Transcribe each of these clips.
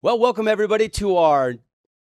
Well, welcome everybody to our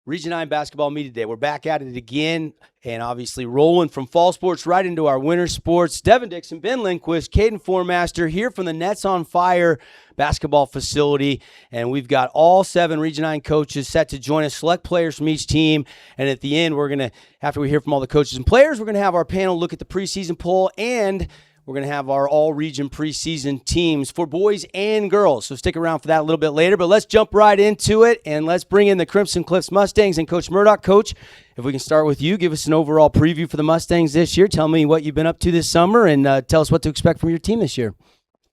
Region 9 basketball media day. We're back at it again, and obviously rolling from fall sports right into our winter sports. Devin Dixon, Ben Lindquist, Caden Formaster here from the Nets on Fire basketball facility, and we've got all 7 Region 9 coaches set to join us, select players from each team, and at the end, we're going to, after we hear from all the coaches and players, we're going to have our panel look at the preseason poll, and we're going to have our all-region preseason teams for boys and girls. So stick around for that a little bit later. But let's jump right into it, and let's bring in the Crimson Cliffs Mustangs and Coach Murdoch. Coach, if we can start with you, give us an overall preview for the Mustangs this year. Tell me what you've been up to this summer, and tell us what to expect from your team this year.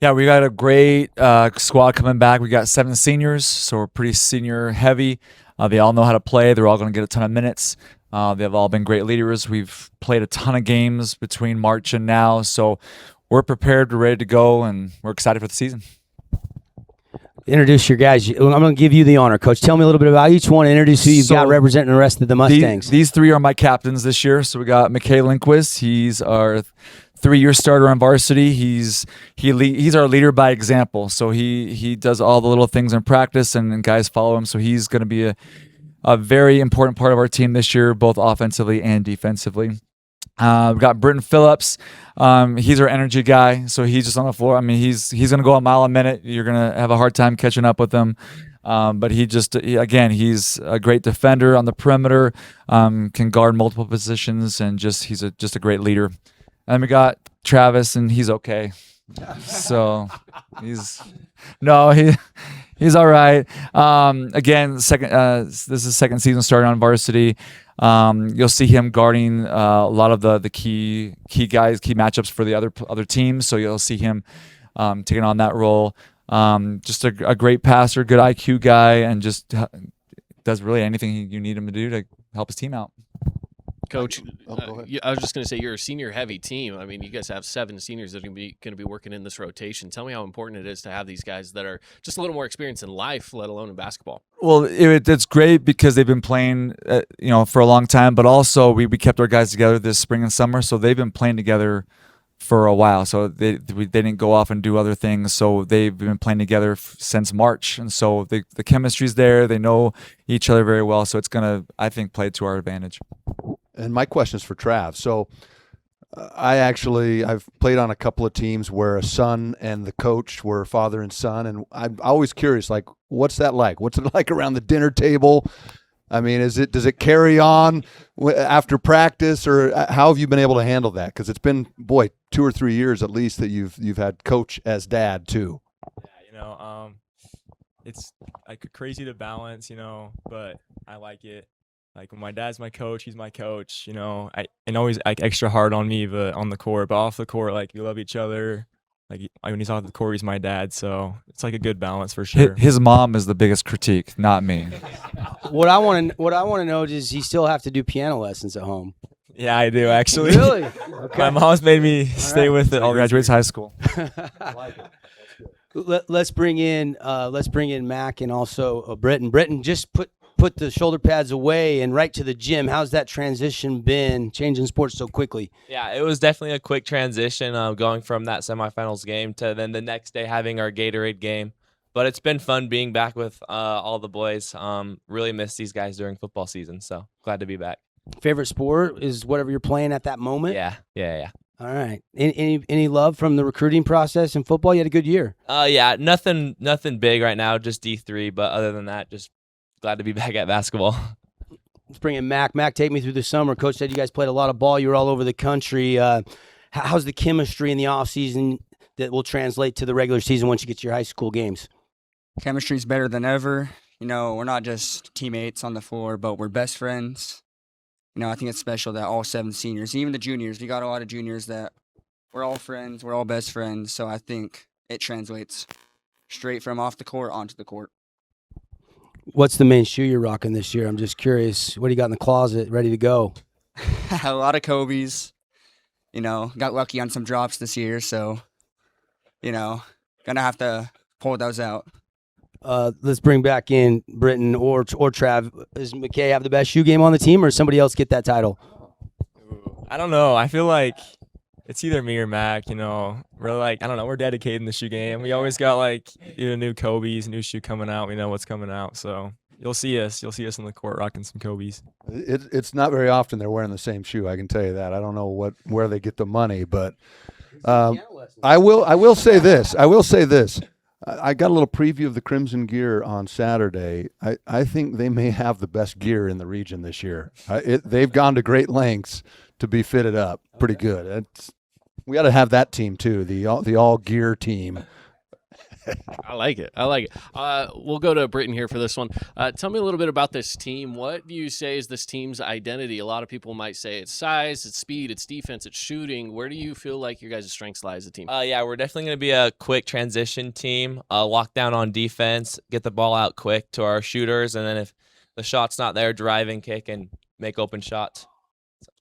Yeah, we got a great squad coming back. We got 7 seniors, so we're pretty senior-heavy. They all know how to play. They're all going to get a ton of minutes. They've all been great leaders. We've played a ton of games between March and now, so we're prepared, we're ready to go, and we're excited for the season. Introduce your guys. I'm going to give you the honor, Coach. Tell me a little bit about each one. Introduce who you've got representing the rest of the Mustangs. These 3 are my captains this year. So we got McKay Lindquist. He's our 3-year starter on varsity. He's our leader by example. So he does all the little things in practice, and guys follow him. So he's going to be a very important part of our team this year, both offensively and defensively. We've got Britton Phillips. He's our energy guy, so he's just on the floor. I mean, he's going to go a mile a minute. You're going to have a hard time catching up with him. But he's a great defender on the perimeter, can guard multiple positions, and he's just a great leader. And then we got Travis, and he's okay. So he's all right. Again, this is second season starting on varsity. You'll see him guarding a lot of the key guys, key matchups for the other teams. So you'll see him taking on that role. Just a great passer, good IQ guy, and just does really anything you need him to do to help his team out. Coach, I was just going to say you're a senior-heavy team. I mean, you guys have 7 seniors that are going to be working in this rotation. Tell me how important it is to have these guys that are just a little more experienced in life, let alone in basketball. Well, it's great because they've been playing, for a long time. But also, we kept our guys together this spring and summer, so they've been playing together for a while. So they didn't go off and do other things. So they've been playing together since March, and so the chemistry's there. They know each other very well. So it's going to, I think, play to our advantage. And my question is for Trav. So I've played on a couple of teams where a son and the coach were father and son, and I'm always curious, like, what's that like? What's it like around the dinner table? I mean, does it carry on after practice, or how have you been able to handle that? Because it's been, 2 or 3 years at least that you've had coach as dad too. Yeah, it's like crazy to balance, but I like it. Like, when my dad's my coach, he's my coach, and always like extra hard on me, but on the court, but off the court, like, we love each other. Like, when he's off the court, he's my dad, so it's like a good balance for sure. His mom is the biggest critique, not me. What I want to know is, does he still have to do piano lessons at home? Yeah, I do, actually. Really? Okay. My mom's made me stay with it. All graduates high school. Let's bring in Mac and also Britton. Britton, just put the shoulder pads away and right to the gym. How's that transition been, changing sports so quickly? Yeah, it was definitely a quick transition, going from that semifinals game to then the next day having our Gatorade game. But it's been fun being back with all the boys. Really missed these guys during football season, so glad to be back. Favorite sport is whatever you're playing at that moment? Yeah. All right. Any love from the recruiting process in football? You had a good year. Yeah, nothing big right now, just D3. But other than that, just glad to be back at basketball. Let's bring in Mac. Mac, take me through the summer. Coach said you guys played a lot of ball. You were all over the country. How's the chemistry in the offseason that will translate to the regular season once you get to your high school games? Chemistry's better than ever. We're not just teammates on the floor, but we're best friends. I think it's special that all 7 seniors, even the juniors, we got a lot of juniors that we're all friends, we're all best friends. So I think it translates straight from off the court onto the court. What's the main shoe you're rocking this year? I'm just curious. What do you got in the closet ready to go? A lot of Kobe's. Got lucky on some drops this year, so, gonna have to pull those out. Let's bring back in Britton or Trav. Does McKay have the best shoe game on the team, or somebody else get that title? I don't know. I feel like it's either me or Mac. You know, we're like, I don't know, we're dedicated in the shoe game. We always got like either new Kobe's, new shoe coming out. We know what's coming out, so you'll see us on the court rocking some Kobe's. It's not very often they're wearing the same shoe. I can tell you that. I don't know where they get the money, but I will say this. I got a little preview of the Crimson gear on Saturday. I think they may have the best gear in the region this year. They've gone to great lengths to be fitted up. Pretty good. We got to have that team too, the all gear team. I like it. We'll go to Britton here for this one. Tell me a little bit about this team. What do you say is this team's identity? A lot of people might say it's size, it's speed, it's defense, it's shooting. Where do you feel like your guys' strengths lie as a team? Yeah, we're definitely going to be a quick transition team. Lock down on defense, get the ball out quick to our shooters, and then if the shot's not there, drive and kick and make open shots.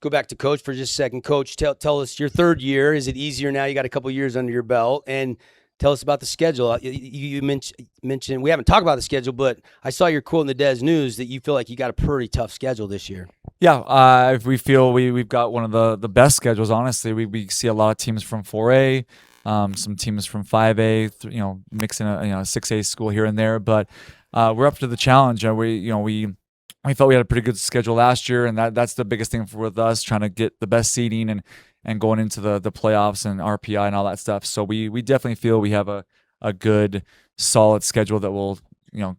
Go back to Coach for just a second. Coach, tell us your third year. Is it easier now? You got a couple years under your belt, and tell us about the schedule. You mentioned we haven't talked about the schedule, but I saw your quote in the Des News that you feel like you got a pretty tough schedule this year. Yeah, we feel we've got one of the best schedules. Honestly, we see a lot of teams from 4A, some teams from 5A, mixing a 6A school here and there. But we're up to the challenge. We felt we had a pretty good schedule last year, and that's the biggest thing with us, trying to get the best seeding and going into the playoffs and RPI and all that stuff. So we definitely feel we have a good, solid schedule that will,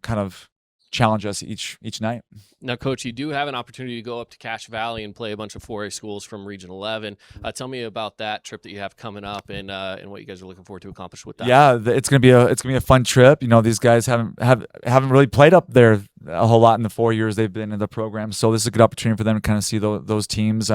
kind of challenge us each night. Now, Coach, you do have an opportunity to go up to Cache Valley and play a bunch of 4A schools from Region 11. Tell me about that trip that you have coming up and what you guys are looking forward to accomplish with that. Yeah, it's gonna be a fun trip. These guys haven't really played up there a whole lot in the 4 years they've been in the program, so this is a good opportunity for them to kind of see those teams.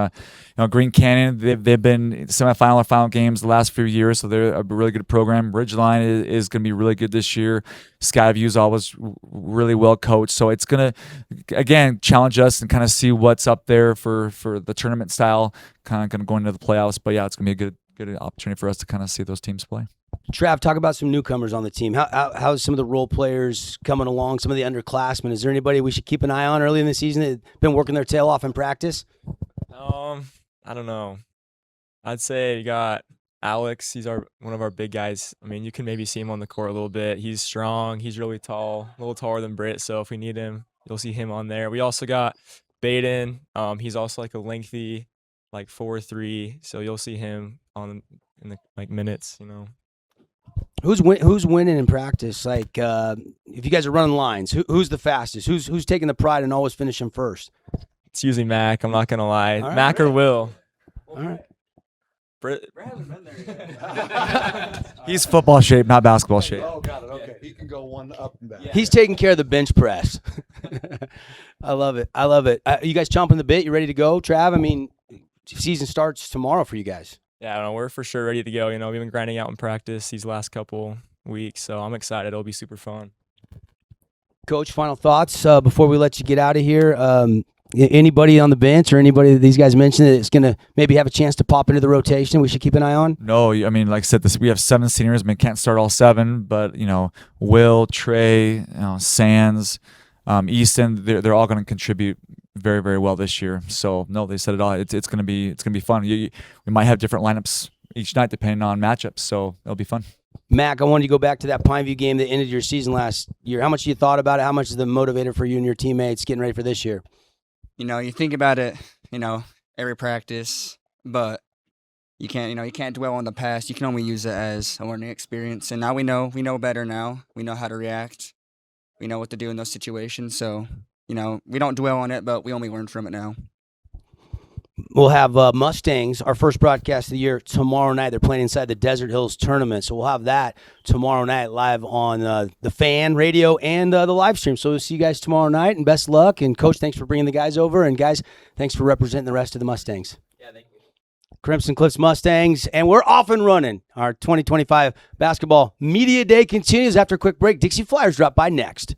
Green Canyon, they've been semifinal or final games the last few years, so they're a really good program. Ridgeline is going to be really good this year. Skyview's always really well coached, so it's going to again challenge us and kind of see what's up there for the tournament style, kind of going to go into the playoffs. But yeah, it's going to be a good opportunity for us to kind of see those teams play. Trav, talk about some newcomers on the team. How's some of the role players coming along, some of the underclassmen? Is there anybody we should keep an eye on early in the season that have been working their tail off in practice? I don't know. I'd say you got Alex. He's one of our big guys. I mean, you can maybe see him on the court a little bit. He's strong. He's really tall, a little taller than Britt. So if we need him, you'll see him on there. We also got Baden. He's also like a lengthy, 4'3". So you'll see him in the minutes. Who's winning in practice? If you guys are running lines, who's the fastest? Who's taking the pride and always finishing first? It's usually Mac. I'm not gonna lie. All right, Mac or Will. All right. Britt hasn't been there. He's football shape, not basketball shape. Oh, got it. Okay, he can go one up and back. He's taking care of the bench press. I love it. You guys chomping the bit? You ready to go, Trav? I mean, season starts tomorrow for you guys. Yeah, I don't know. We're for sure ready to go. We've been grinding out in practice these last couple weeks, so I'm excited. It'll be super fun. Coach, final thoughts before we let you get out of here. Anybody on the bench or anybody that these guys mentioned that's going to maybe have a chance to pop into the rotation we should keep an eye on? No, I mean, like I said, we have 7 seniors. I mean, can't start all 7, but Will, Trey, Sands, Easton, they're all going to contribute very, very well this year. So no, they said it all. It's going to be fun. We might have different lineups each night depending on matchups, so it'll be fun. Mac, I wanted to go back to that Pineview game that ended your season last year. How much you thought about it? How much is the motivator for you and your teammates getting ready for this year? You think about it, every practice, but you can't dwell on the past. You can only use it as a learning experience. And now we know better now. We know how to react. We know what to do in those situations. So, we don't dwell on it, but we only learn from it now. We'll have Mustangs, our first broadcast of the year, tomorrow night. They're playing inside the Desert Hills tournament. So we'll have that tomorrow night live on the fan radio and the live stream. So we'll see you guys tomorrow night, and best luck. And, Coach, thanks for bringing the guys over. And, guys, thanks for representing the rest of the Mustangs. Yeah, thank you. Crimson Cliffs Mustangs, and we're off and running. Our 2025 Basketball Media Day continues after a quick break. Dixie Flyers drop by next.